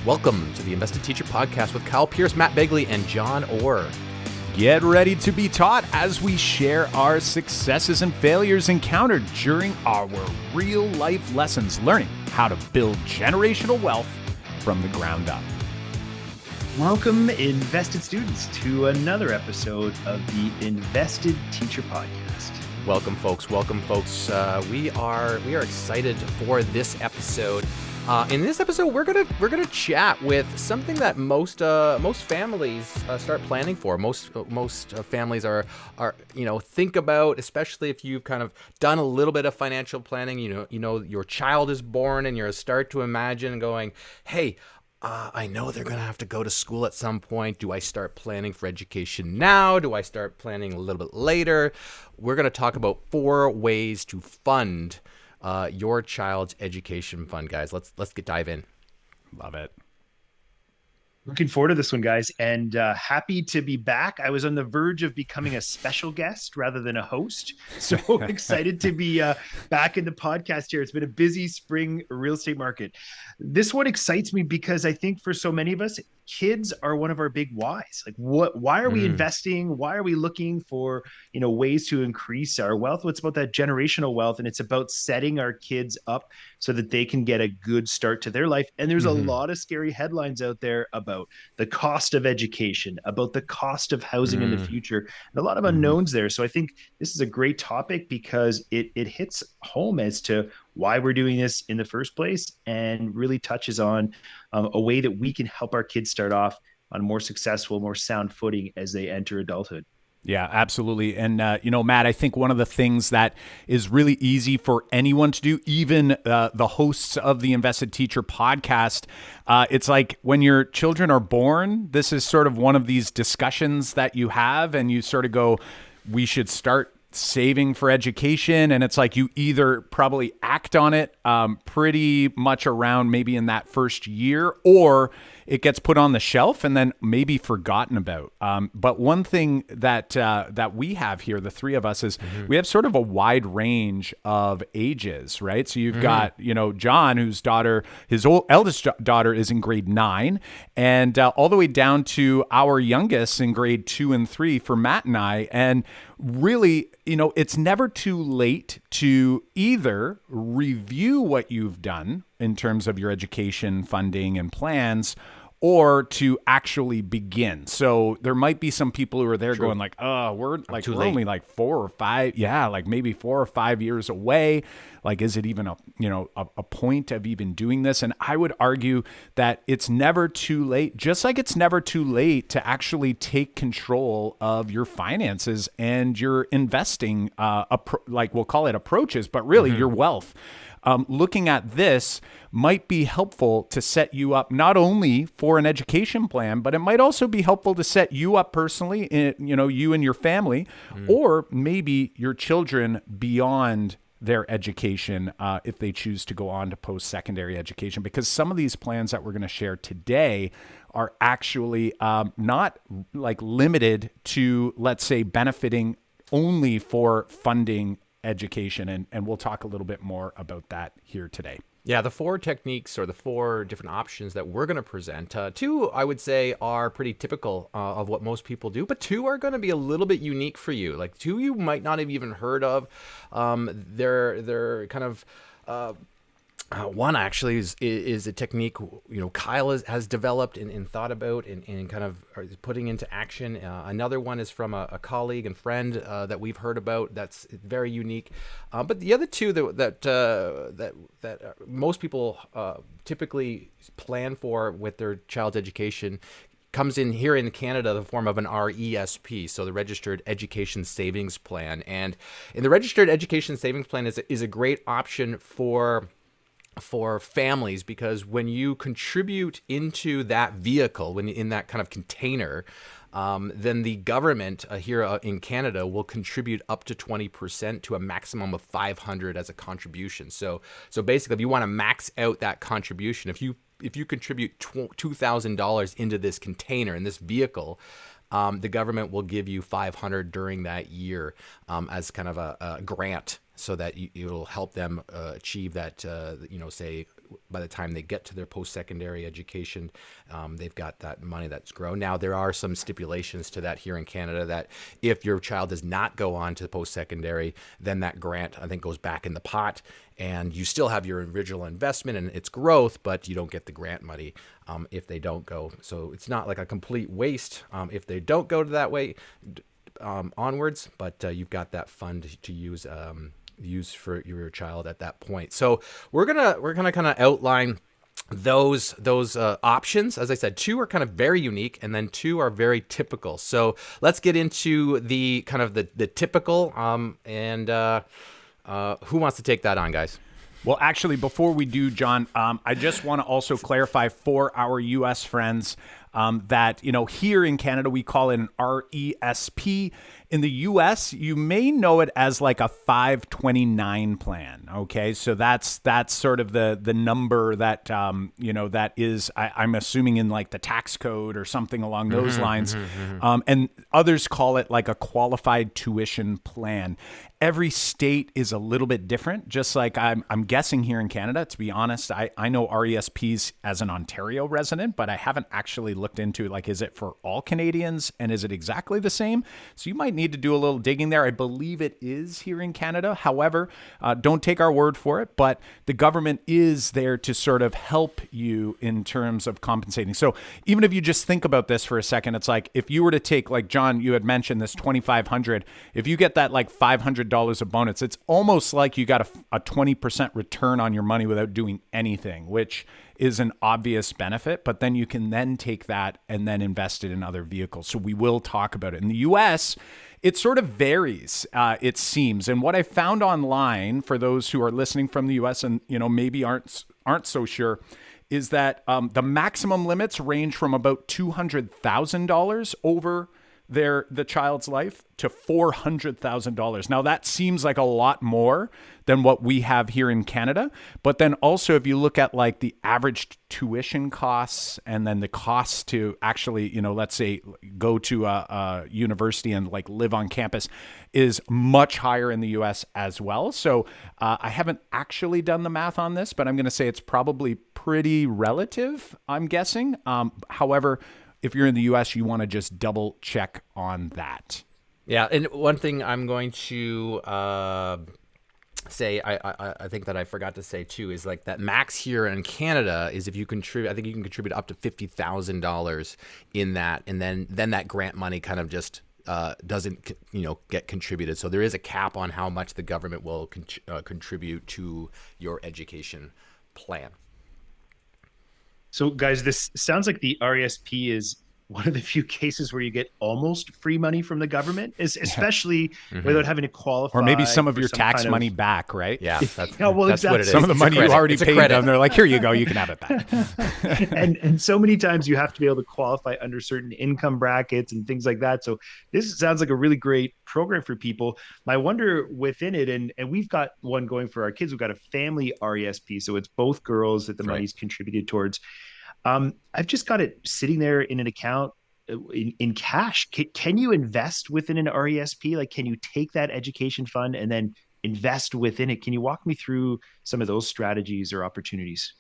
Welcome to the Invested Teacher Podcast with Kyle Pierce, Matt Begley, and John Orr. Get ready to be taught as we share our successes and failures encountered during our real-life lessons, learning how to build generational wealth from the ground up. Welcome, invested students, to another episode of the Invested Teacher Podcast. Welcome, folks. We are excited for this episode. In this episode, we're gonna chat with something that most families start planning for. Most families are think about, especially if you've kind of done a little bit of financial planning. You know your child is born, and you're start to imagine going, hey. I know they're going to have to go to school at some point. Do I start planning for education now? Do I start planning a little bit later? We're going to talk about 4 ways to fund your child's education fund, guys. Let's dive in. Love it. Looking forward to this one, guys, and happy to be back. I was on the verge of becoming a special guest rather than a host, so excited to be back in the podcast here. It's been a busy spring real estate market. This one excites me because I think for so many of us, kids are one of our big whys. Like, why are we investing? Why are we looking for ways to increase our wealth? Well, it's about that generational wealth, and it's about setting our kids up so that they can get a good start to their life. And there's a lot of scary headlines out there about the cost of education, about the cost of housing in the future, and a lot of unknowns there. So I think this is a great topic because it hits home as to why we're doing this in the first place, and really touches on a way that we can help our kids start off on a more successful, more sound footing as they enter adulthood. Yeah, absolutely. And, Matt, I think one of the things that is really easy for anyone to do, even the hosts of the Invested Teacher podcast, it's like when your children are born, this is sort of one of these discussions that you have, and you sort of go, we should start saving for education. And it's like you either probably act on it pretty much around maybe in that first year, or it gets put on the shelf and then maybe forgotten about. But one thing that we have here, the three of us, is we have sort of a wide range of ages, right? So you've got, John, his eldest daughter is in grade 9, and all the way down to our youngest in grade 2 and 3 for Matt and I. And really, it's never too late to either review what you've done in terms of your education funding and plans, or to actually begin. So there might be some people who are there going like, oh, we're only like 4 or 5. Yeah. Like maybe 4 or 5 years away. Like, is it even a point of even doing this? And I would argue that it's never too late, just like it's never too late to actually take control of your finances and your investing, we'll call it approaches, but really your wealth. Looking at this might be helpful to set you up not only for an education plan, but it might also be helpful to set you up personally, you and your family, or maybe your children beyond their education if they choose to go on to post-secondary education, because some of these plans that we're going to share today are actually not like limited to, let's say, benefiting only for funding education. And we'll talk a little bit more about that here today. Yeah, the 4 techniques or the 4 different options that we're going to present, 2, I would say, are pretty typical of what most people do, but 2 are going to be a little bit unique for you. Like 2 you might not have even heard of. They're kind of... one actually is a technique Kyle has developed and thought about and kind of putting into action. Another one is from a colleague and friend that we've heard about. That's very unique. But the other 2 that most people typically plan for with their child's education comes in here in Canada the form of an RESP, so the Registered Education Savings Plan. And in the Registered Education Savings Plan is a great option for families, because when you contribute into that vehicle, when in that kind of container, then the government here in Canada will contribute up to 20% to a maximum of $500 as a contribution. So basically, if you want to max out that contribution, if you contribute $2,000 into this container, in this vehicle, the government will give you $500 during that year as kind of a grant so that it'll help them achieve that, say by the time they get to their post-secondary education, they've got that money that's grown. Now, there are some stipulations to that here in Canada, that if your child does not go on to post-secondary, then that grant, I think, goes back in the pot, and you still have your original investment and its growth, but you don't get the grant money if they don't go. So it's not like a complete waste if they don't go to that way onwards, but you've got that fund to use for your child at that point. So we're gonna kind of outline those options. As I said, 2 are kind of very unique, and then 2 are very typical. So let's get into the kind of the typical. And who wants to take that on, guys? Well, actually, before we do, John, I just want to also clarify for our U.S. friends that, here in Canada, we call it an RESP. In the U.S., you may know it as like a 529 plan. Okay, so that's sort of the number that that is, I'm assuming, in like the tax code or something along those lines. And others call it like a qualified tuition plan. Every state is a little bit different. Just like I'm guessing here in Canada, to be honest, I know RESPs as an Ontario resident, but I haven't actually looked into, like, is it for all Canadians and is it exactly the same? So you might need to do a little digging there. I believe it is here in Canada. However, don't take our word for it, but the government is there to sort of help you in terms of compensating. So even if you just think about this for a second, it's like if you were to take, like John, you had mentioned this $2,500, if you get that like $500 of bonus, it's almost like you got a 20% return on your money without doing anything, which is an obvious benefit, but then you can then take that and then invest it in other vehicles. So we will talk about it. In the US, it sort of varies, it seems. And what I found online, for those who are listening from the US and maybe aren't so sure, is that the maximum limits range from about $200,000 over the child's life to $400,000. Now that seems like a lot more than what we have here in Canada. But then also, if you look at like the average tuition costs and then the costs to actually, let's say go to a university and like live on campus, is much higher in the US as well. So I haven't actually done the math on this, but I'm going to say it's probably pretty relative, I'm guessing. However, if you're in the US, you want to just double check on that. Yeah, and one thing I'm going to say, I think that I forgot to say too, is like that max here in Canada is if you contribute, I think you can contribute up to $50,000 in that, and then that grant money kind of just doesn't get contributed. So there is a cap on how much the government will contribute to your education plan. So, guys, this sounds like the RESP is one of the few cases where you get almost free money from the government, especially without having to qualify. Or maybe some of your tax money back, right? Yeah, that's exactly what it is. Some of the money you already paid them, they're like, here you go, you can have it back. and so many times you have to be able to qualify under certain income brackets and things like that. So this sounds like a really great program for people. I wonder within it, and we've got one going for our kids. We've got a family RESP, so it's both girls that the money's contributed towards. I've just got it sitting there in an account in cash. Can you invest within an RESP? Like, can you take that education fund and then invest within it? Can you walk me through some of those strategies or opportunities?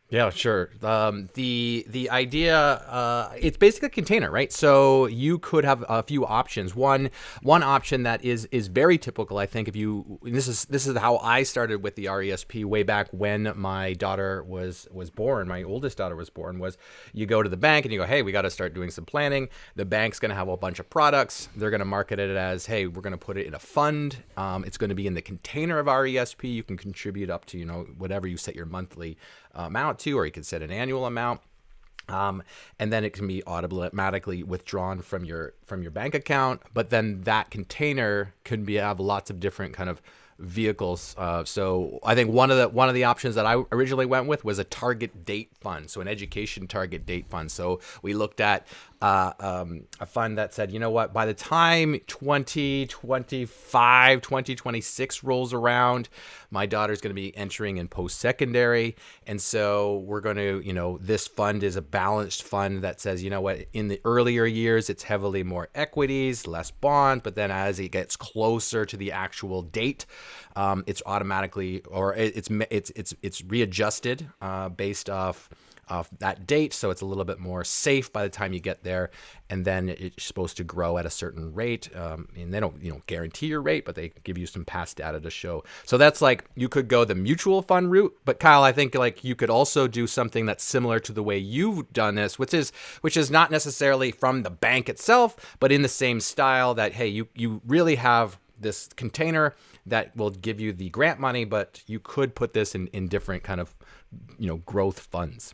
Yeah, sure. The idea, it's basically a container, right? So you could have a few options. One option that is very typical, I think, this is how I started with the RESP way back when my daughter was born. My oldest daughter was born. Was you go to the bank and you go, hey, we got to start doing some planning. The bank's going to have a bunch of products. They're going to market it as, hey, we're going to put it in a fund. It's going to be in the container of RESP. You can contribute up to whatever you set your monthly amount to, or you can set an annual amount, and then it can be automatically withdrawn from your bank account. But then that container can have lots of different kind of vehicles. So I think one of the options that I originally went with was a target date fund, so an education target date fund. So we looked at a fund that said, you know what, by the time 2025, 2026 rolls around, my daughter's going to be entering in post-secondary. And so we're going to, this fund is a balanced fund that says, you know what, in the earlier years, it's heavily more equities, less bonds. But then as it gets closer to the actual date, it's automatically, or it's readjusted based off that date, so it's a little bit more safe by the time you get there, and then it's supposed to grow at a certain rate. And they don't guarantee your rate, but they give you some past data to show. So that's like, you could go the mutual fund route, but Kyle, I think like you could also do something that's similar to the way you've done this, which is not necessarily from the bank itself, but in the same style that, hey, you really have this container that will give you the grant money, but you could put this in different kind of growth funds.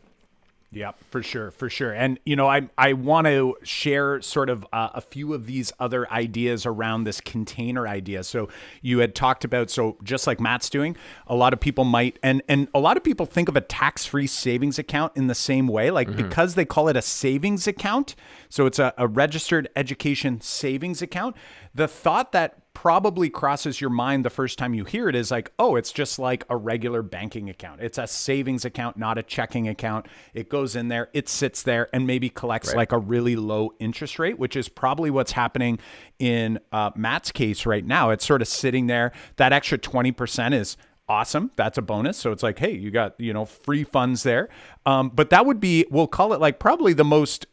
Yeah, for sure. And, I want to share sort of a few of these other ideas around this container idea. So you had talked about, so just like Matt's doing, a lot of people might, and a lot of people think of a tax-free savings account in the same way, like because they call it a savings account. So it's a registered education savings account. The thought that probably crosses your mind the first time you hear it is like, oh, it's just like a regular banking account. It's a savings account, not a checking account. It goes in there, it sits there, and maybe collects like a really low interest rate, which is probably what's happening in Matt's case right now. It's sort of sitting there. That extra 20% is awesome. That's a bonus. So it's like, hey, you got, free funds there. But that would be, we'll call it like probably the most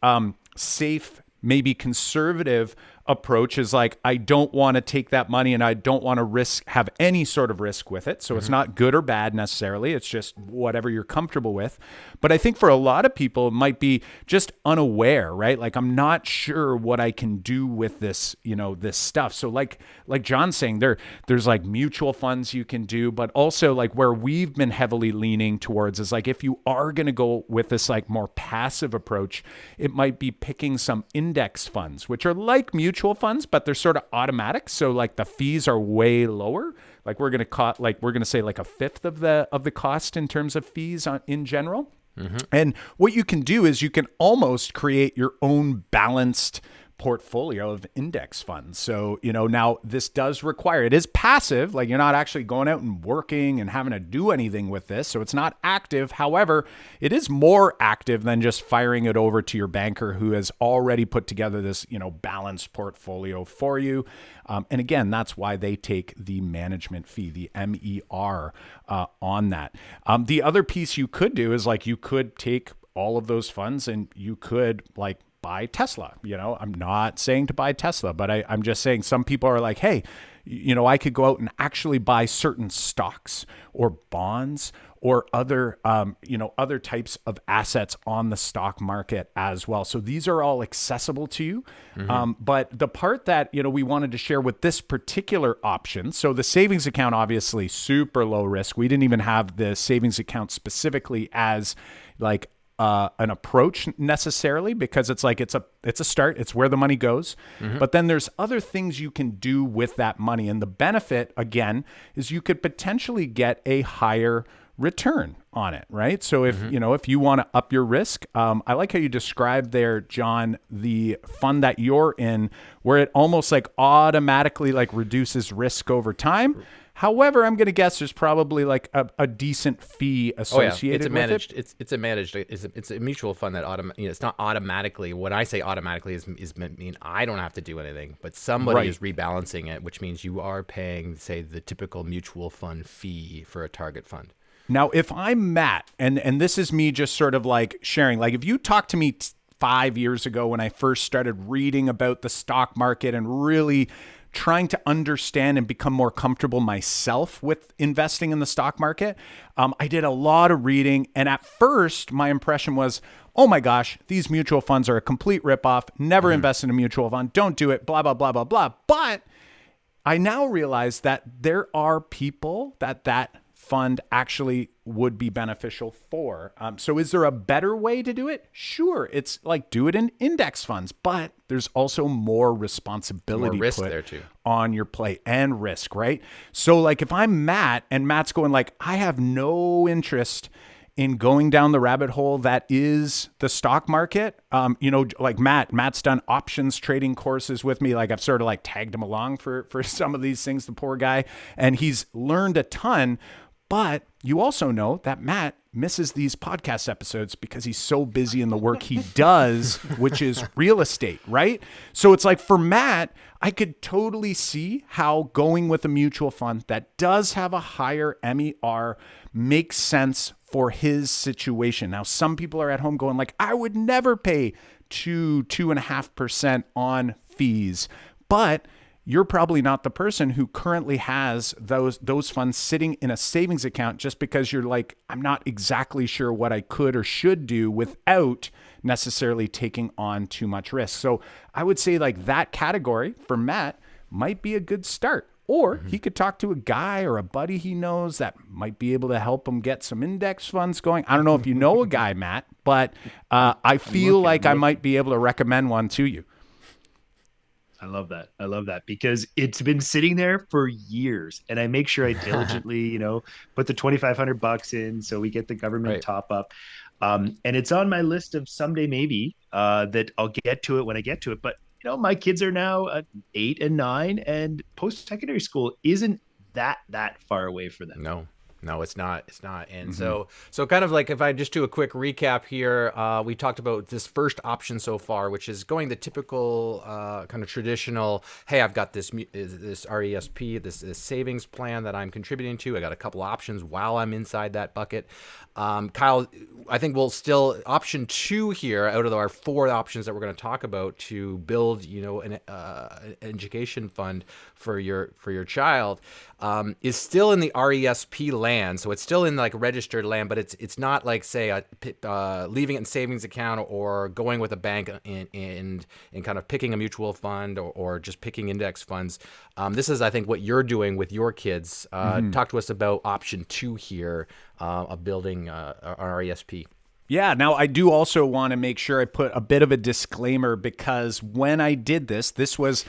safe, maybe conservative approach is like, I don't want to take that money and I don't want to have any sort of risk with it. So it's not good or bad necessarily. It's just whatever you're comfortable with. But I think for a lot of people, it might be just unaware, right? Like, I'm not sure what I can do with this, this stuff. So like John's saying, there's like mutual funds you can do, but also like where we've been heavily leaning towards is like, if you are going to go with this like more passive approach, it might be picking some index funds, which are like mutual funds, but they're sort of automatic. So like the fees are way lower. Like we're going to say like a fifth of the cost in terms of fees in general. And what you can do is you can almost create your own balanced portfolio of index funds. So, now this does require, it is passive, like you're not actually going out and working and having to do anything with this. So it's not active. However, it is more active than just firing it over to your banker who has already put together this, balanced portfolio for you. And again, that's why they take the management fee, the MER on that. The other piece you could do is like, you could take all of those funds and you could like buy Tesla. I'm not saying to buy Tesla, but I'm just saying some people are like, hey, I could go out and actually buy certain stocks or bonds or other types of assets on the stock market as well. So these are all accessible to you. But the part that, we wanted to share with this particular option, so the savings account, obviously super low risk. We didn't even have the savings account specifically as like an approach necessarily, because it's like it's a start, it's where the money goes. But then there's other things you can do with that money, and the benefit again is you could potentially get a higher return on it, right? So if if you want to up your risk, I like how you described there, John, the fund that you're in, where it almost like automatically like reduces risk over time. However, I'm going to guess there's probably like a decent fee associated with it. It's a mutual fund that it's not automatically. What I say automatically is mean I don't have to do anything, but somebody is rebalancing it, which means you are paying, say, the typical mutual fund fee for a target fund. Now, if I'm Matt, and this is me just sort of like sharing, like if you talked to me 5 years ago when I first started reading about the stock market and really trying to understand and become more comfortable myself with investing in the stock market, I did a lot of reading. And at first, my impression was, oh my gosh, these mutual funds are a complete ripoff. Never invest in a mutual fund. Don't do it, blah, blah, blah, blah, blah. But I now realize that there are people that fund actually would be beneficial for. So is there a better way to do it? Sure. It's like do it in index funds, but there's also more responsibility risk put there too on your plate and risk, right? So like if I'm Matt and Matt's going like, I have no interest in going down the rabbit hole that is the stock market. Like Matt's done options trading courses with me. Like I've sort of like tagged him along for some of these things, the poor guy, and he's learned a ton. But you also know that Matt misses these podcast episodes because he's so busy in the work he does, which is real estate, right? So it's like for Matt, I could totally see how going with a mutual fund that does have a higher MER makes sense for his situation. Now, some people are at home going like, I would never pay 2.5% on fees, but you're probably not the person who currently has those funds sitting in a savings account just because you're like, I'm not exactly sure what I could or should do without necessarily taking on too much risk. So I would say like that category for Matt might be a good start. Or he could talk to a guy or a buddy he knows that might be able to help him get some index funds going. I don't know if you know a guy, Matt, but I feel like I might be able to recommend one to you. I love that. I love that because it's been sitting there for years, and I make sure I diligently, put the $2,500 in so we get the government top up. And it's on my list of someday maybe that I'll get to it when I get to it. But my kids are now 8 and 9, and post-secondary school isn't that far away for them. No, it's not. And so kind of like if I just do a quick recap here, we talked about this first option so far, which is going the typical kind of traditional, hey, I've got this RESP, this savings plan that I'm contributing to. I got a couple options while I'm inside that bucket. Kyle, I think we'll still option 2 here out of our 4 options that we're going to talk about to build, an education fund for your child, is still in the RESP land. So it's still in like registered land, but it's not like say leaving it in savings account or going with a bank and kind of picking a mutual fund or just picking index funds. This is, I think, what you're doing with your kids. Talk to us about option 2 here of building an RESP. Yeah. Now, I do also want to make sure I put a bit of a disclaimer because when I did this was,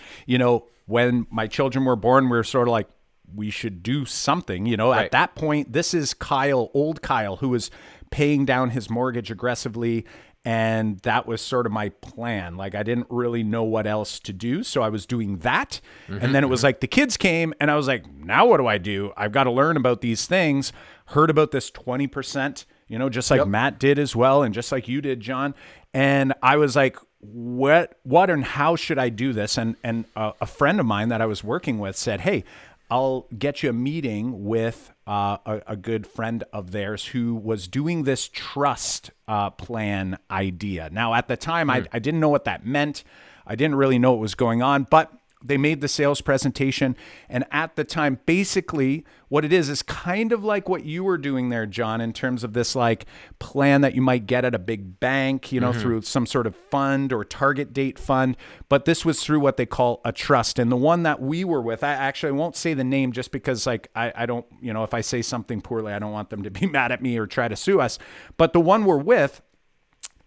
when my children were born, we were sort of like, we should do something, At that point, this is old Kyle, who was paying down his mortgage aggressively. And that was sort of my plan. Like, I didn't really know what else to do. So I was doing that. And then it was like the kids came and I was like, now what do I do? I've got to learn about these things. Heard about this 20%, just like Matt did as well. And just like you did, John. And I was like, what and how should I do this? And a friend of mine that I was working with said, hey, I'll get you a meeting with a good friend of theirs who was doing this trust plan idea. Now, at the time, I didn't know what that meant. I didn't really know what was going on, but they made the sales presentation. And at the time, basically what it is kind of like what you were doing there, John, in terms of this like plan that you might get at a big bank, through some sort of fund or target date fund. But this was through what they call a trust. And the one that we were with, I won't say the name just because like I don't, if I say something poorly, I don't want them to be mad at me or try to sue us. But the one we're with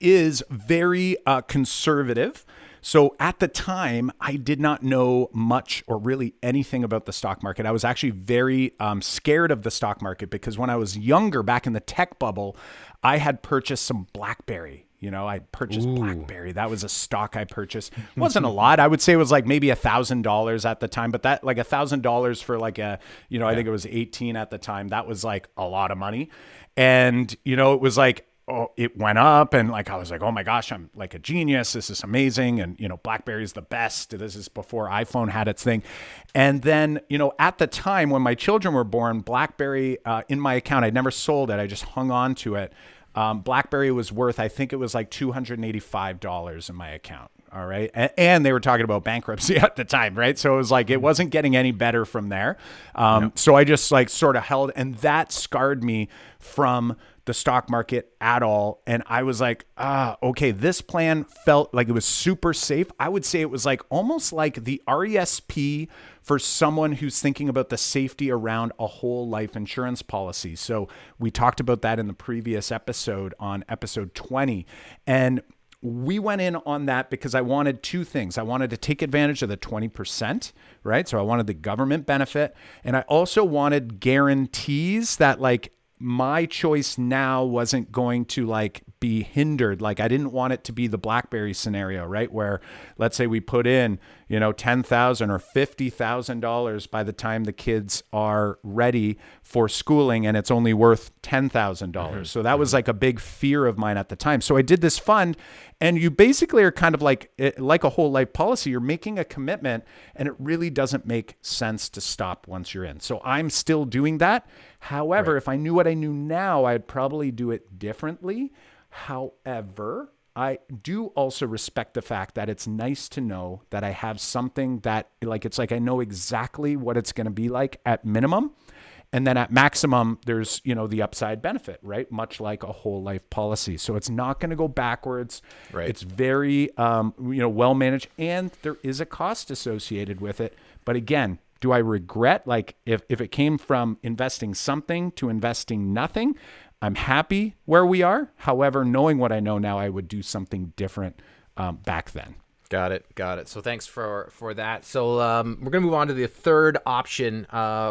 is very conservative. So at the time, I did not know much or really anything about the stock market. I was actually very scared of the stock market because when I was younger, back in the tech bubble, I had purchased some BlackBerry. I purchased BlackBerry. That was a stock I purchased. It wasn't a lot. I would say it was like maybe $1,000 at the time, but that like $1,000 for like I think it was 18 at the time. That was like a lot of money. And, it was like, it went up and like I was like, oh my gosh, I'm like a genius. This is amazing. And, BlackBerry is the best. This is before iPhone had its thing. And then, at the time when my children were born, BlackBerry in my account, I never sold it. I just hung on to it. BlackBerry was worth, I think it was like $285 in my account. All right. And they were talking about bankruptcy at the time. Right. So it was like, it wasn't getting any better from there. So I just like sort of held, and that scarred me from the stock market at all. And I was like, okay, this plan felt like it was super safe. I would say it was like almost like the RESP for someone who's thinking about the safety around a whole life insurance policy. So we talked about that in the previous episode on episode 20. And we went in on that because I wanted 2 things. I wanted to take advantage of the 20%, right? So I wanted the government benefit. And I also wanted guarantees that like my choice now wasn't going to like be hindered. Like I didn't want it to be the BlackBerry scenario, right? Where let's say we put in, $10,000 or $50,000 by the time the kids are ready for schooling and it's only worth $10,000. So that was like a big fear of mine at the time. So I did this fund, and you basically are kind of like a whole life policy. You're making a commitment, and it really doesn't make sense to stop once you're in. So I'm still doing that. However, if I knew what I knew now, I'd probably do it differently. However, I do also respect the fact that it's nice to know that I have something that it's like I know exactly what it's going to be like at minimum. And then at maximum, there's, the upside benefit, right? Much like a whole life policy. So it's not going to go backwards. Right. It's very, well managed, and there is a cost associated with it. But again, do I regret, like if it came from investing something to investing nothing? I'm happy where we are. However, knowing what I know now, I would do something different back then. Got it. So thanks for that. So we're going to move on to the third option,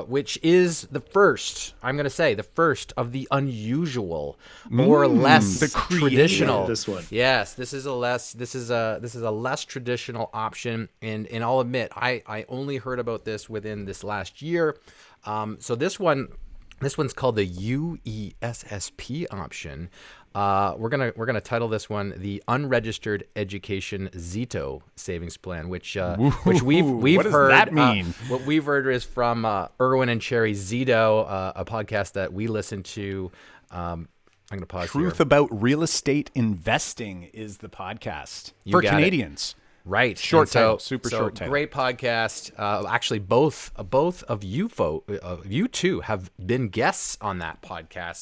which is the first of the unusual, or less the creative. traditional. This one. Yes, this is a less traditional option, and I'll admit I only heard about this within this last year. So this one's called the UESSP option. We're gonna title this one the Unregistered Education Zito Savings Plan, which we've what does heard. That mean? What we've heard is from Erwin and Cherry Zito, a podcast that we listen to. I'm gonna pause. Truth here. About Real Estate Investing is the podcast for got it. Canadians. Right. Short And title, super short title. Great podcast. Actually, both of you you two have been guests on that podcast.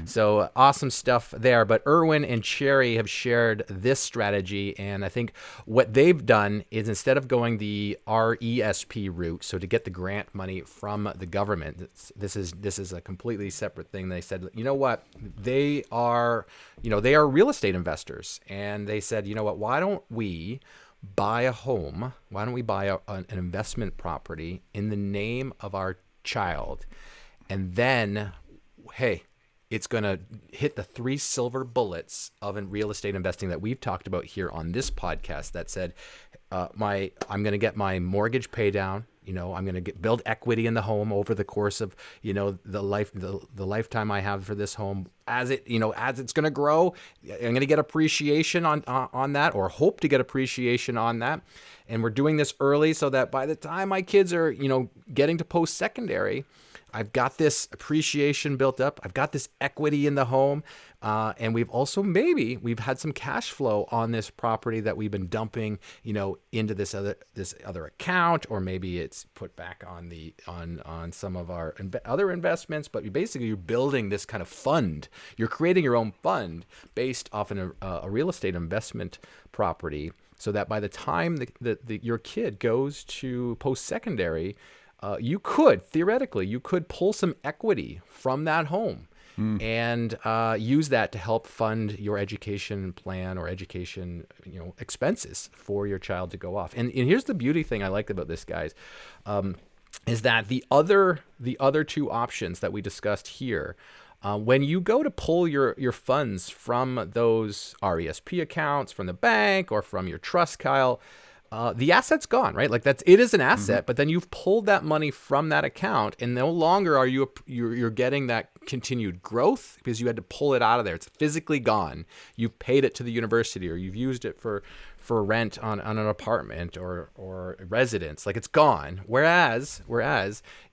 So awesome stuff there. But Erwin and Cherry have shared this strategy, and I think what they've done is, instead of going the RESP route, so to get the grant money from the government, this is a completely separate thing. They said, you know what, they are real estate investors, and they said, you know what, why don't we buy a home? Why don't we buy an investment property in the name of our child? And then, hey, it's going to hit the 3 silver bullets of real estate investing that we've talked about here on this podcast, that said, I'm going to get my mortgage pay down. I'm going to build equity in the home over the course of, the lifetime I have for this home. As it's going to grow, I'm going to get appreciation on that, or hope to get appreciation on that. And we're doing this early so that by the time my kids are, getting to post-secondary, I've got this appreciation built up. I've got this equity in the home. And we've had some cash flow on this property that we've been dumping, into this other account, or maybe it's put back on some of our other investments. But you're building this kind of fund. You're creating your own fund based off a real estate investment property, so that by the time your kid goes to post-secondary, you could theoretically pull some equity from that home and use that to help fund your education plan or education expenses for your child to go off. And here's the beauty thing I liked about this, guys, is that the other 2 options that we discussed here, when you go to pull your funds from those RESP accounts, from the bank or from your trust, Kyle, the asset's gone, right? Like it is an asset, but then you've pulled that money from that account, and no longer are you're getting that continued growth because you had to pull it out of there. It's physically gone. You've paid it to the university, or you've used it for rent on an apartment or a residence. Like it's gone. Whereas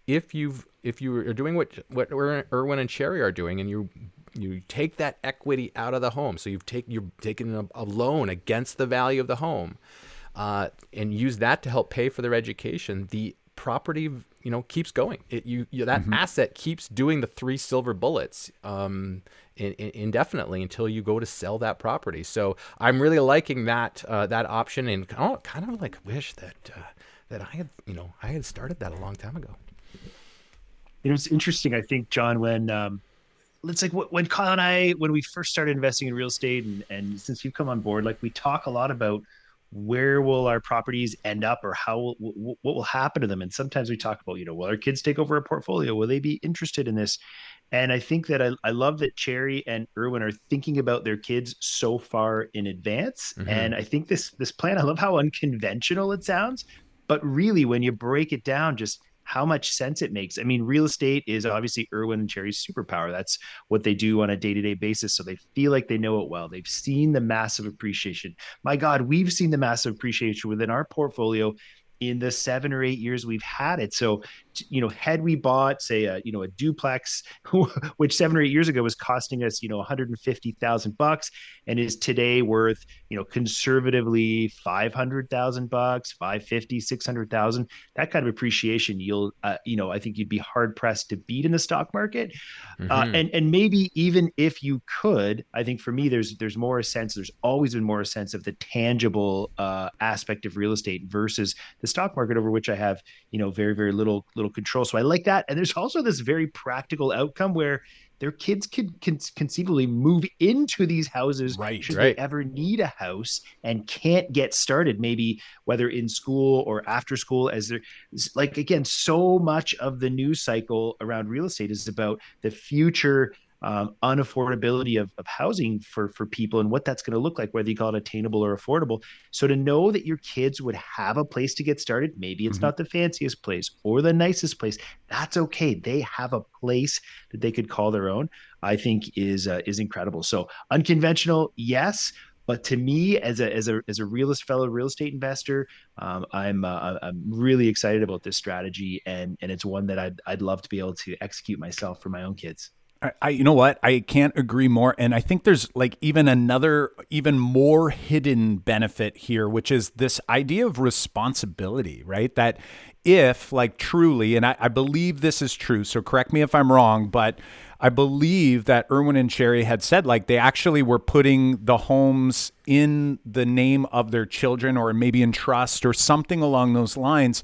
if you are doing what Erwin and Cherry are doing, and you take that equity out of the home, so you're taking a loan against the value of the home, and use that to help pay for their education, the property, keeps going. That asset keeps doing the 3 silver bullets indefinitely until you go to sell that property. So I'm really liking that option, and kind of like wish that I had started that a long time ago. It's interesting, I think, John, when it's like when Kyle and I, when we first started investing in real estate, and since you've come on board, like we talk a lot about where will our properties end up, or what will happen to them. And sometimes we talk about, will our kids take over a portfolio? Will they be interested in this? And I think that I love that Cherry and Irwin are thinking about their kids so far in advance. Mm-hmm. And I think this plan, I love how unconventional it sounds, but really when you break it down, just how much sense it makes. I mean, real estate is obviously Irwin and Cherry's superpower. That's what they do on a day-to-day basis. So they feel like they know it well. They've seen the massive appreciation. My God, we've seen the massive appreciation within our portfolio in the 7 or 8 years we've had it. So, had we bought, say, a duplex, which 7 or 8 years ago was costing us, $150,000, and is today worth, conservatively $500,000, 550, 600,000. That kind of appreciation, I think you'd be hard pressed to beat in the stock market. Mm-hmm. And maybe even if you could, I think for me, there's more a sense. There's always been more a sense of the tangible aspect of real estate versus the stock market, over which I have very very little control. So I like that. And there's also this very practical outcome where their kids could conceivably move into these houses Right. should they Right. ever need a house and can't get started, maybe whether in school or after school, as they're like, again, so much of the news cycle around real estate is about the future unaffordability of housing for people and what that's going to look like, whether you call it attainable or affordable. So to know that your kids would have a place to get started, maybe it's Mm-hmm. not the fanciest place or the nicest place, that's okay. They have a place that they could call their own. I think is incredible. So unconventional, yes. But to me, as a realist, fellow real estate investor, I'm really excited about this strategy, and it's one that I'd love to be able to execute myself for my own kids. You know what? I can't agree more. And I think there's like even another, even more hidden benefit here, which is this idea of responsibility, right? That if, like, truly, and I believe this is true, so correct me if I'm wrong, but I believe that Irwin and Cherry had said, like, they actually were putting the homes in the name of their children or maybe in trust or something along those lines.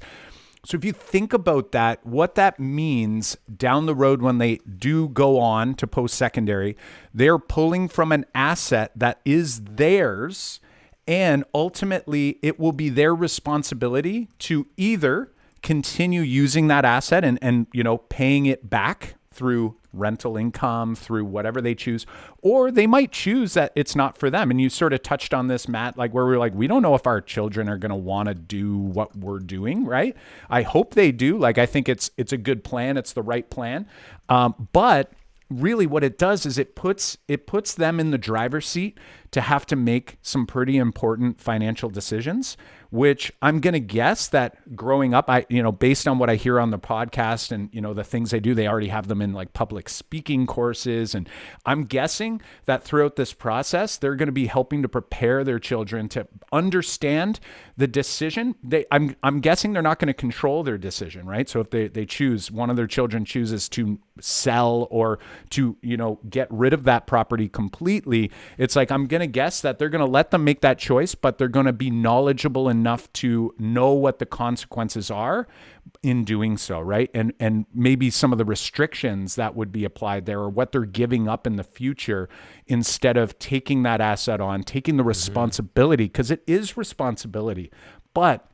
So if you think about that, what that means down the road when they do go on to post-secondary, they're pulling from an asset that is theirs, and ultimately it will be their responsibility to either continue using that asset and paying it back through rental income, through whatever they choose, or they might choose that it's not for them. And you sort of touched on this, Matt, like where we're like, we don't know if our children are going to want to do what we're doing, right? I hope they do. Like, I think it's a good plan. It's the right plan. But really what it does is it puts them in the driver's seat to have to make some pretty important financial decisions, which I'm going to guess that growing up, based on what I hear on the podcast and, the things they do, they already have them in like public speaking courses. And I'm guessing that throughout this process, they're going to be helping to prepare their children to understand the decision. I'm guessing they're not going to control their decision, right? So if they choose, one of their children chooses to sell or to, get rid of that property completely, it's like, I'm going to guess that they're going to let them make that choice, but they're going to be knowledgeable enough to know what the consequences are in doing so, right? And maybe some of the restrictions that would be applied there, or what they're giving up in the future, instead of taking that asset on, taking the responsibility, because it is responsibility. But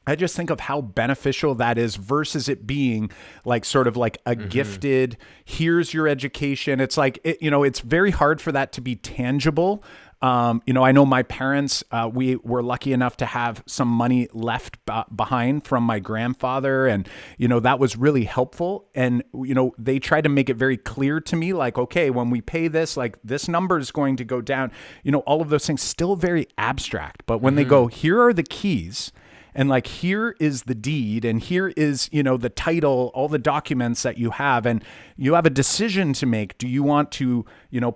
I just think of how beneficial that is versus it being like sort of like a gifted, here's your education. It's like, it's very hard for that to be tangible. I know my parents, we were lucky enough to have some money left behind from my grandfather. And, that was really helpful. And, they tried to make it very clear to me, like, okay, when we pay this, like this number is going to go down, all of those things, still very abstract. But when they go, here are the keys, and like, here is the deed, and here is, the title, all the documents that you have, and you have a decision to make. Do you want to,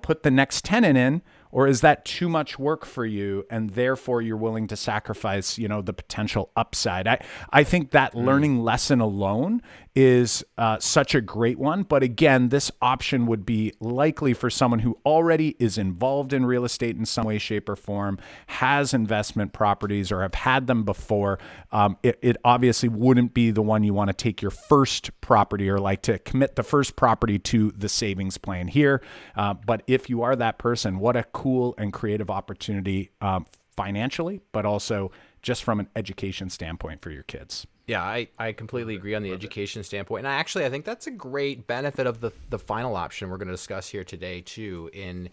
put the next tenant in, or is that too much work for you, and therefore you're willing to sacrifice, the potential upside? I think that learning lesson alone is such a great one. But again, this option would be likely for someone who already is involved in real estate in some way, shape, or form, has investment properties, or have had them before. It obviously wouldn't be the one you want to take your first property, or like to commit the first property to the savings plan here. But if you are that person, what a cool and creative opportunity financially, but also just from an education standpoint for your kids. Yeah, I completely agree on the education standpoint. And I think that's a great benefit of the final option we're going to discuss here today too, in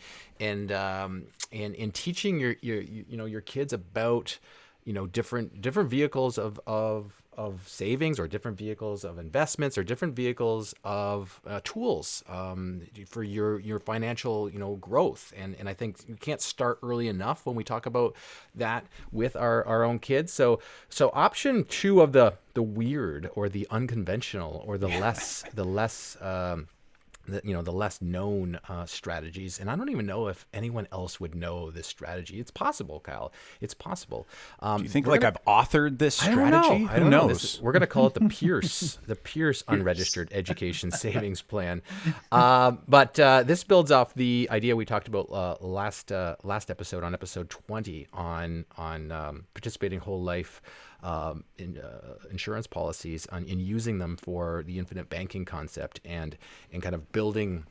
teaching your kids about different vehicles of savings, or different vehicles of investments, or different vehicles of tools for your financial growth. And I think you can't start early enough when we talk about that with our own kids. So option 2 of the weird, or the unconventional, or the less the less known strategies. And I don't even know if anyone else would know this strategy. It's possible, Kyle. It's possible. Do you think I've authored this strategy? I don't Who know. knows? We're going to call it the Pierce Unregistered Education Savings Plan. But this builds off the idea we talked about last episode, on episode 20, on participating whole life insurance policies, in using them for the infinite banking concept, and kind of building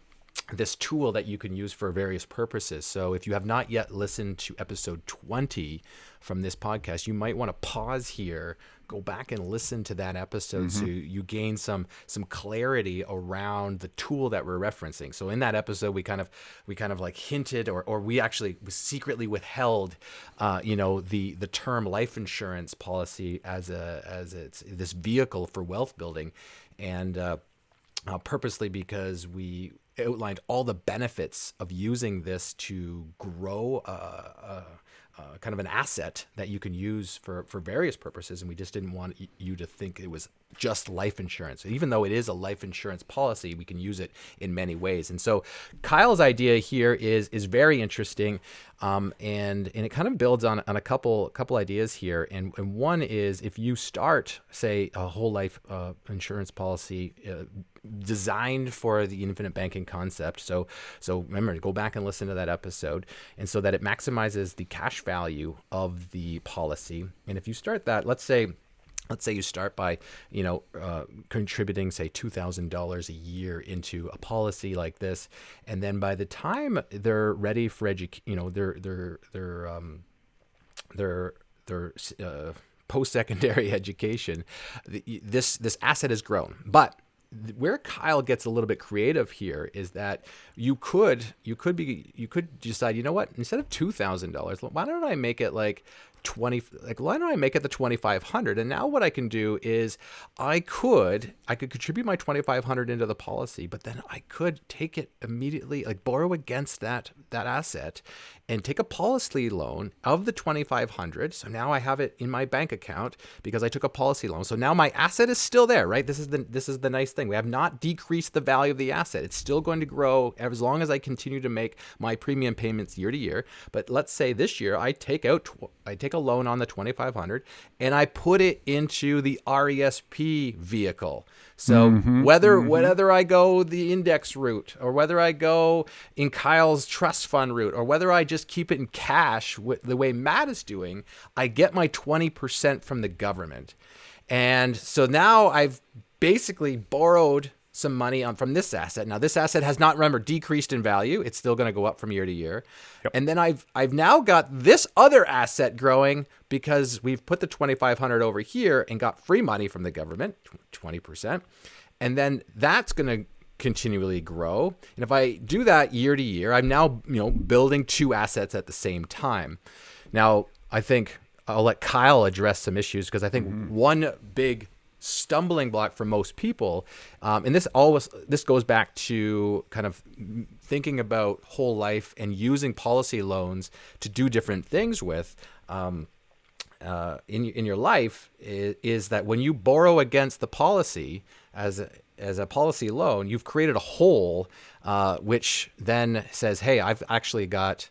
this tool that you can use for various purposes. So if you have not yet listened to episode 20 from this podcast, you might want to pause here, go back and listen to that episode, so you gain some clarity around the tool that we're referencing. So in that episode, we kind of like hinted, or we actually secretly withheld the term life insurance policy as it's this vehicle for wealth building, and purposely because we outlined all the benefits of using this to grow kind of an asset that you can use for various purposes. And we just didn't want you to think it was just life insurance. Even though it is a life insurance policy, we can use it in many ways. And so Kyle's idea here is very interesting. And it kind of builds on a couple ideas here. And one is, if you start, say, a whole life insurance policy designed for the infinite banking concept. So remember to go back and listen to that episode, and so that it maximizes the cash value of the policy. And if you start that, let's say you start by, contributing, say, $2,000 a year into a policy like this, and then by the time they're ready for their post-secondary education, this asset has grown. But where Kyle gets a little bit creative here is that you could decide, you know what, instead of $2,000, why don't I make it like why don't I make it the 2,500? And now what I can do is I could contribute my 2,500 into the policy, but then I could take it immediately, like borrow against that asset, and take a policy loan of the 2,500. So now I have it in my bank account because I took a policy loan. So now my asset is still there, right? This is the nice thing. We have not decreased the value of the asset. It's still going to grow as long as I continue to make my premium payments year to year. But let's say this year I take a loan on the 2,500 and I put it into the RESP vehicle. So whether I go the index route, or whether I go in Kyle's trust fund route, or whether I just keep it in cash the way Matt is doing, I get my 20% from the government. And so now I've basically borrowed some money from this asset. Now this asset has not, remember, decreased in value. It's still going to go up from year to year. Yep. And then I've now got this other asset growing because we've put the 2,500 over here and got free money from the government, 20%. And then that's going to continually grow. And if I do that year to year, I'm now, building two assets at the same time. Now, I think I'll let Kyle address some issues, because I think one big stumbling block for most people, and this goes back to kind of thinking about whole life and using policy loans to do different things with in your life, is that when you borrow against the policy as a policy loan, you've created a hole, which then says, hey, I've actually got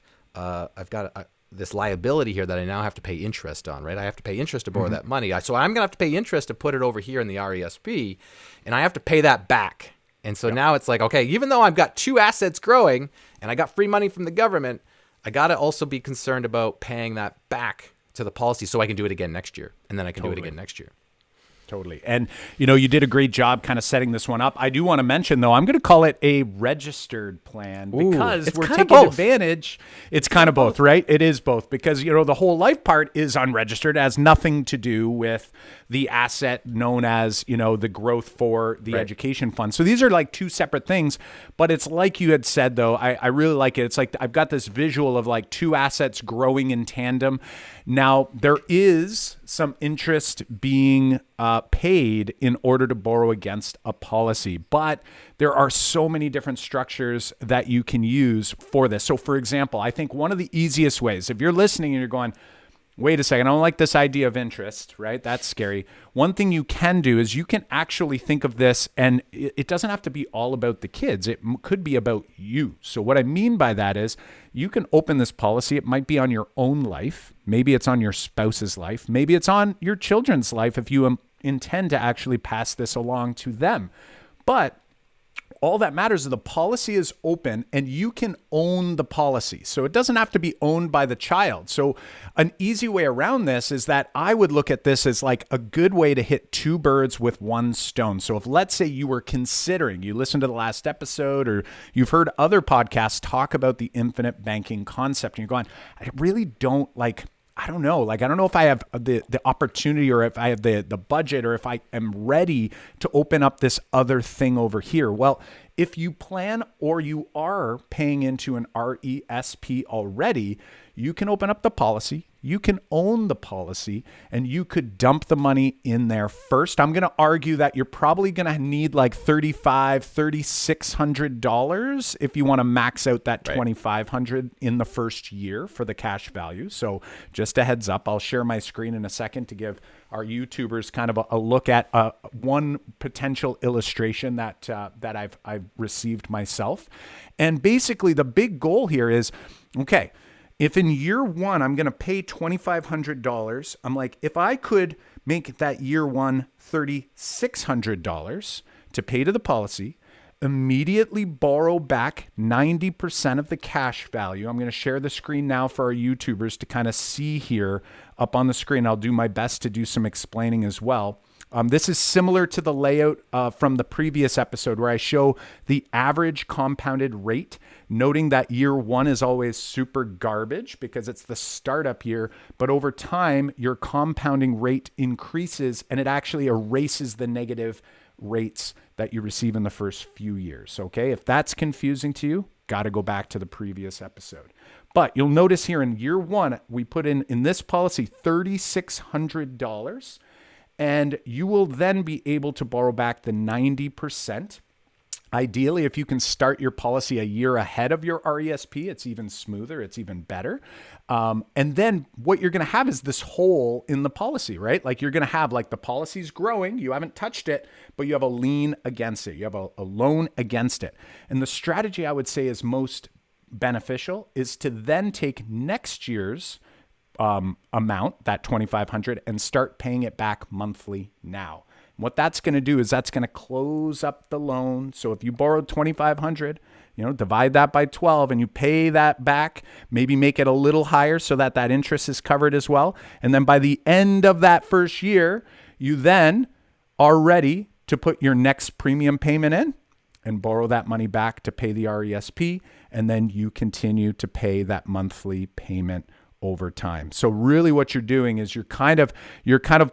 this liability here that I now have to pay interest on, right? I have to pay interest to borrow that money. So I'm going to have to pay interest to put it over here in the RESP, and I have to pay that back. And so now it's like, okay, even though I've got two assets growing and I got free money from the government, I got to also be concerned about paying that back to the policy so I can do it again next year. And then I can do it again next year. Totally. And, you did a great job kind of setting this one up. I do want to mention, though, I'm going to call it a registered plan because we're taking advantage. It's kind of both, right? It is both because, the whole life part is unregistered. It has nothing to do with the asset known as, the growth for the education fund. So these are like two separate things. But it's like you had said, though, I really like it. It's like I've got this visual of like two assets growing in tandem. Now, there is some interest being paid in order to borrow against a policy, but there are so many different structures that you can use for this. So, for example, I think one of the easiest ways, if you're listening and you're going, wait a second, I don't like this idea of interest, right? That's scary. One thing you can do is you can actually think of this, and it doesn't have to be all about the kids. It could be about you. So what I mean by that is you can open this policy. It might be on your own life. Maybe it's on your spouse's life. Maybe it's on your children's life if you intend to actually pass this along to them. But all that matters is the policy is open and you can own the policy. So it doesn't have to be owned by the child. So an easy way around this is that I would look at this as like a good way to hit two birds with one stone. So if let's say you were considering, you listened to the last episode or you've heard other podcasts talk about the infinite banking concept and you're going, I really don't like, I don't know. Like, I don't know if I have the opportunity or if I have the budget or if I am ready to open up this other thing over here. Well, if you plan or you are paying into an RESP already, you can open up the policy. You can own the policy and you could dump the money in there first. I'm going to argue that you're probably going to need like $3,600 if you want to max out that $2,500 in the first year for the cash value. So just a heads up, I'll share my screen in a second to give our YouTubers kind of a look at one potential illustration that I've received myself. And basically the big goal here is, okay, if in year one, I'm going to pay $2,500, I'm like, if I could make that year one $3,600 to pay to the policy, immediately borrow back 90% of the cash value. I'm going to share the screen now for our YouTubers to kind of see here up on the screen. I'll do my best to do some explaining as well. This is similar to the layout from the previous episode where I show the average compounded rate, noting that year one is always super garbage because it's the startup year, but over time, your compounding rate increases and it actually erases the negative rates that you receive in the first few years. Okay, if that's confusing to you, got to go back to the previous episode. But you'll notice here in year one, we put in this policy $3,600. And you will then be able to borrow back the 90%. Ideally, if you can start your policy a year ahead of your RESP, it's even smoother, it's even better. And then what you're going to have is this hole in the policy, right? Like you're going to have like the policy's growing, you haven't touched it, but you have a lien against it. You have a loan against it. And the strategy I would say is most beneficial is to then take next year's amount, that $2,500, and start paying it back monthly now. What that's going to do is that's going to close up the loan. So if you borrowed $2,500, divide that by 12 and you pay that back, maybe make it a little higher so that that interest is covered as well. And then by the end of that first year, you then are ready to put your next premium payment in and borrow that money back to pay the RESP. And then you continue to pay that monthly payment over time. So really what you're doing is you're kind of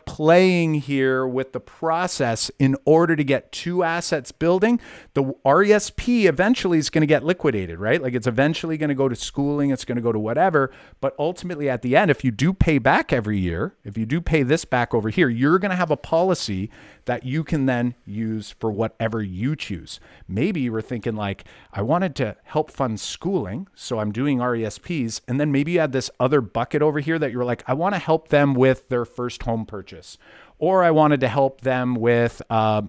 playing here with the process in order to get two assets building. The RESP eventually is going to get liquidated, right? Like it's eventually going to go to schooling, it's going to go to whatever, but ultimately at the end, if you do pay back every year, if you do pay this back over here, you're going to have a policy that you can then use for whatever you choose. Maybe you were thinking like, I wanted to help fund schooling, so I'm doing RESPs, and then maybe you had this other bucket over here that you were like, I want to help them with their first home purchase, or I wanted to help them with, a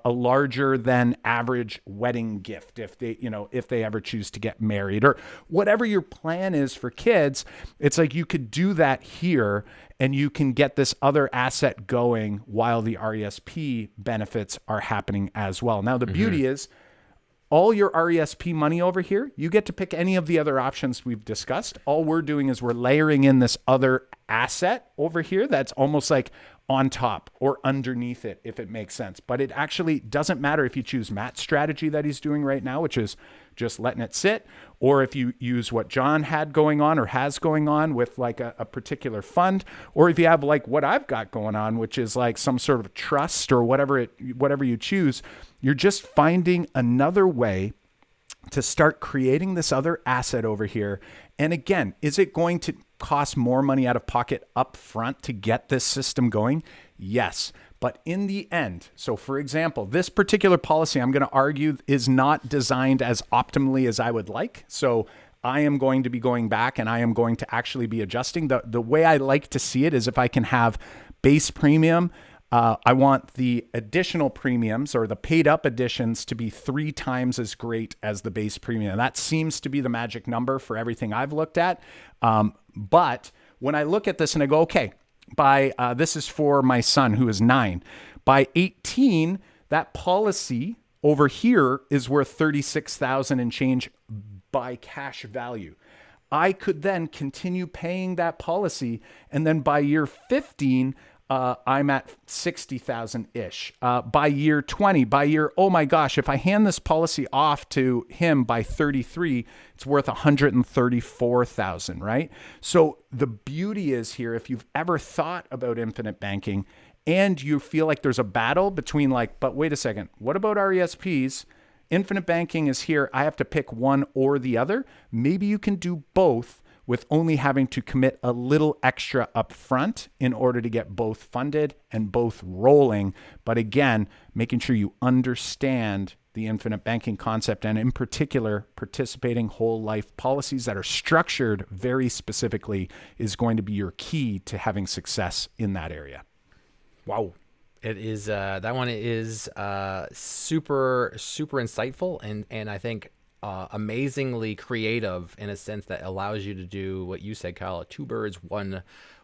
larger than average wedding gift if they ever choose to get married, or whatever your plan is for kids. It's like you could do that here, and you can get this other asset going while the RESP benefits are happening as well. Now, the beauty is, all your RESP money over here, you get to pick any of the other options we've discussed. All we're doing is we're layering in this other asset over here that's almost like on top or underneath it, if it makes sense. But it actually doesn't matter if you choose Matt's strategy that he's doing right now, which is just letting it sit, or if you use what John had going on or has going on with like a particular fund, or if you have like what I've got going on, which is like some sort of trust or whatever you choose. You're just finding another way to start creating this other asset over here. And again, is it going to cost more money out of pocket up front to get this system going? Yes. But in the end, so for example, this particular policy, I'm going to argue, is not designed as optimally as I would like. So I am going to be going back and I am going to actually be adjusting. The way I like to see it is if I can have base premium, I want the additional premiums or the paid up additions to be 3 times as great as the base premium. That seems to be the magic number for everything I've looked at. But when I look at this and I go, okay, this is for my son who is 9. By 18, that policy over here is worth 36,000 and change by cash value. I could then continue paying that policy, and then by year 15, I'm at 60,000-ish. By year 20, oh my gosh, if I hand this policy off to him by 33, it's worth 134,000, right? So the beauty is here, if you've ever thought about infinite banking and you feel like there's a battle between like, but wait a second, what about RESPs? Infinite banking is here. I have to pick one or the other. Maybe you can do both with only having to commit a little extra upfront in order to get both funded and both rolling. But again, making sure you understand the infinite banking concept, and in particular, participating whole life policies that are structured very specifically is going to be your key to having success in that area. Wow. It is, that one is super, super insightful, and I think amazingly creative in a sense that allows you to do what you said, Kyle, 2 birds,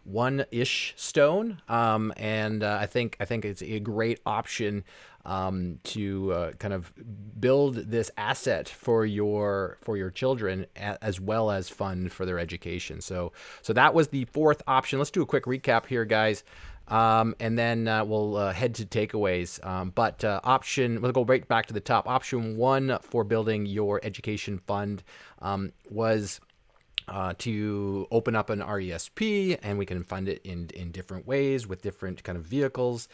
one-ish stone. And I think it's a great option to kind of build this asset for your children as well as fund for their education. So that was the 4th option. Let's do a quick recap here, guys. And then we'll head to takeaways. But we'll go right back to the top. Option 1 for building your education fund was to open up an RESP, and we can fund it in different ways with different kind of vehicles.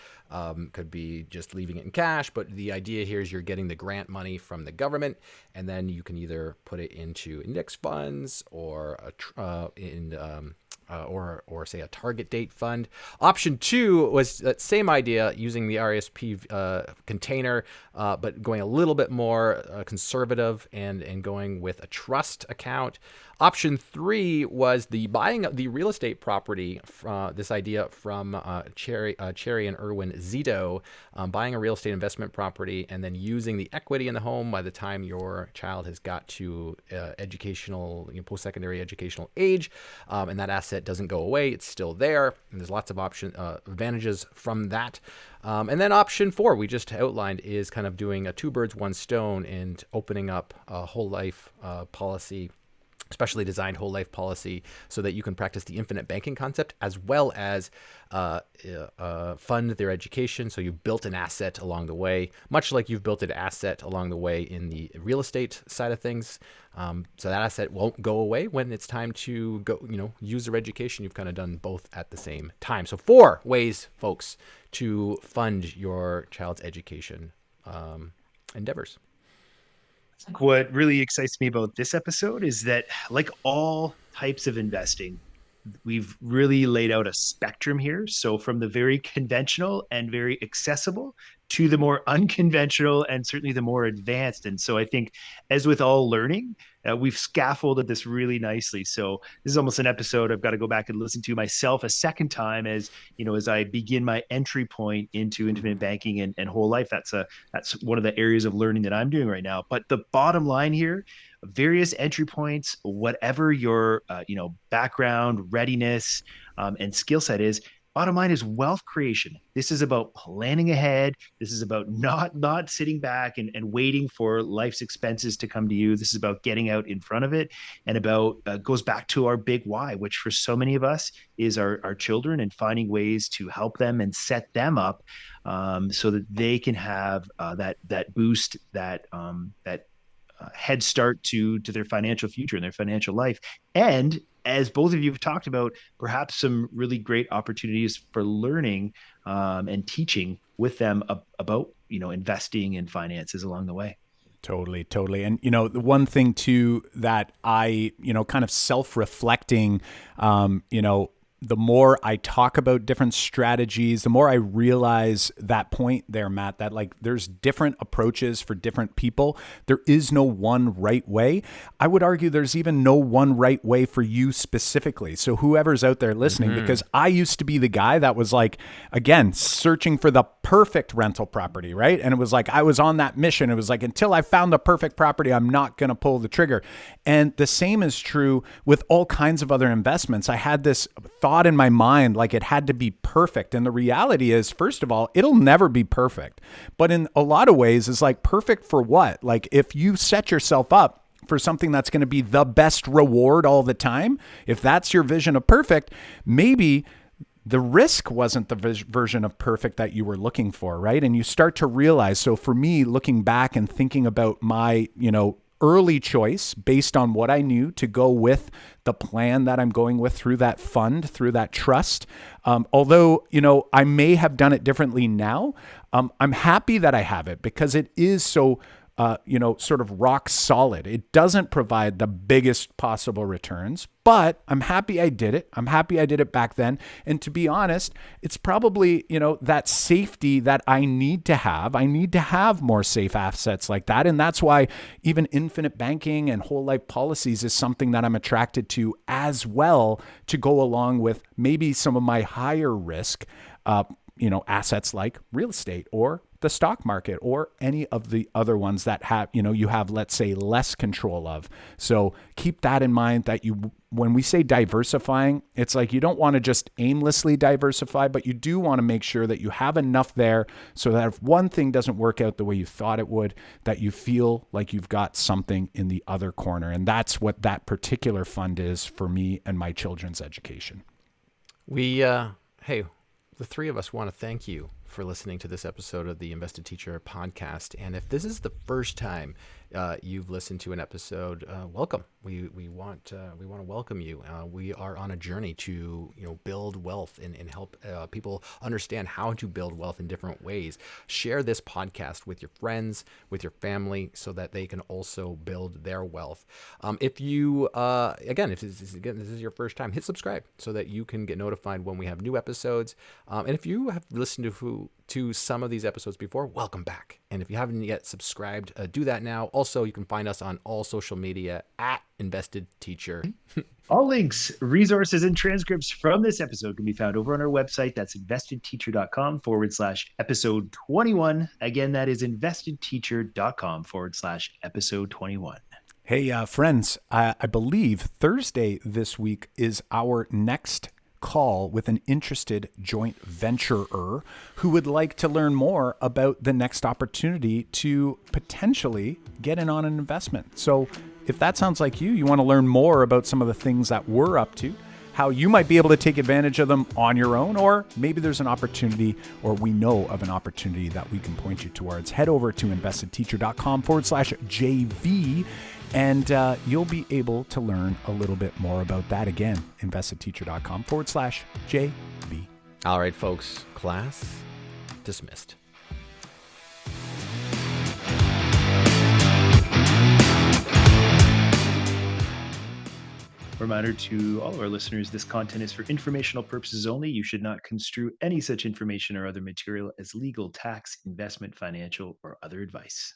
Could be just leaving it in cash, but the idea here is you're getting the grant money from the government, and then you can either put it into index funds or or say a target date fund. Option 2 was that same idea, using the RSP container, but going a little bit more conservative and going with a trust account. Option 3 was the buying of the real estate property. This idea from Cherry and Irwin Zito, buying a real estate investment property and then using the equity in the home by the time your child has got to post-secondary educational age, and that asset doesn't go away; it's still there. And there's lots of advantages from that. And then option 4 we just outlined is kind of doing a 2 birds, 1 stone and opening up a whole life policy, specially designed whole life policy, so that you can practice the infinite banking concept as well as fund their education. So you've built an asset along the way, much like you've built an asset along the way in the real estate side of things. So that asset won't go away when it's time to go, use their education. You've kind of done both at the same time. So 4 ways, folks, to fund your child's education endeavors. What really excites me about this episode is that, like all types of investing, we've really laid out a spectrum here. So from the very conventional and very accessible to the more unconventional and certainly the more advanced. And so I think, as with all learning, we've scaffolded this really nicely. So this is almost an episode I've got to go back and listen to myself a second time as I begin my entry point into infinite banking and whole life. That's one of the areas of learning that I'm doing right now. But the bottom line here, various entry points, whatever your background, readiness, and skill set is, bottom line is wealth creation. This is about planning ahead. This is about not sitting back and waiting for life's expenses to come to you. This is about getting out in front of it, and about goes back to our big why, which for so many of us is our children, and finding ways to help them and set them up so that they can have that boost, that head start to their financial future and their financial life. And as both of you have talked about, perhaps some really great opportunities for learning and teaching with them about investing in finances along the way. Totally, totally. And, the one thing too that I, kind of self-reflecting, the more I talk about different strategies, the more I realize that point there, Matt, that like there's different approaches for different people. There is no one right way. I would argue there's even no one right way for you specifically. So whoever's out there listening, because I used to be the guy that was like, again, searching for the perfect rental property, right? And it was like, I was on that mission. It was like, until I found the perfect property, I'm not going to pull the trigger. And the same is true with all kinds of other investments. I had this thought in my mind like it had to be perfect. And the reality is, first of all, it'll never be perfect. But in a lot of ways, it's like perfect for what? Like if you set yourself up for something that's going to be the best reward all the time, if that's your vision of perfect, maybe the risk wasn't the version of perfect that you were looking for, right? And you start to realize, so for me, looking back and thinking about my, early choice based on what I knew to go with the plan that I'm going with through that fund, through that trust. Although, I may have done it differently now, I'm happy that I have it because it is so sort of rock solid. It doesn't provide the biggest possible returns, but I'm happy I did it. I'm happy I did it back then. And to be honest, it's probably, that safety that I need to have. I need to have more safe assets like that. And that's why even infinite banking and whole life policies is something that I'm attracted to as well, to go along with maybe some of my higher risk, assets like real estate or the stock market or any of the other ones that have, you have, let's say, less control of. So keep that in mind that when we say diversifying, it's like you don't want to just aimlessly diversify, but you do want to make sure that you have enough there so that if one thing doesn't work out the way you thought it would, that you feel like you've got something in the other corner. And that's what that particular fund is for me and my children's education. Hey, the three of us want to thank you for listening to this episode of the Invested Teacher podcast. And if this is the first time you've listened to an episode, welcome. We want to welcome you. We are on a journey to build wealth and help people understand how to build wealth in different ways. Share this podcast with your friends, with your family, so that they can also build their wealth. If you if this is your first time, hit subscribe so that you can get notified when we have new episodes. And if you have listened to some of these episodes before, welcome back. And if you haven't yet subscribed, do that now. Also, you can find us on all social media at Invested Teacher. All links, resources, and transcripts from this episode can be found over on our website. That's investedteacher.com/episode 21. Again, that is investedteacher.com/episode 21. Hey, friends, I believe Thursday this week is our next call with an interested joint venturer who would like to learn more about the next opportunity to potentially get in on an investment. So if that sounds like you want to learn more about some of the things that we're up to, how you might be able to take advantage of them on your own, or maybe there's an opportunity, or we know of an opportunity that we can point you towards, head over to investedteacher.com/JV. And you'll be able to learn a little bit more about that. Again, investedteacher.com/JV. All right, folks, class dismissed. Reminder to all of our listeners, this content is for informational purposes only. You should not construe any such information or other material as legal, tax, investment, financial, or other advice.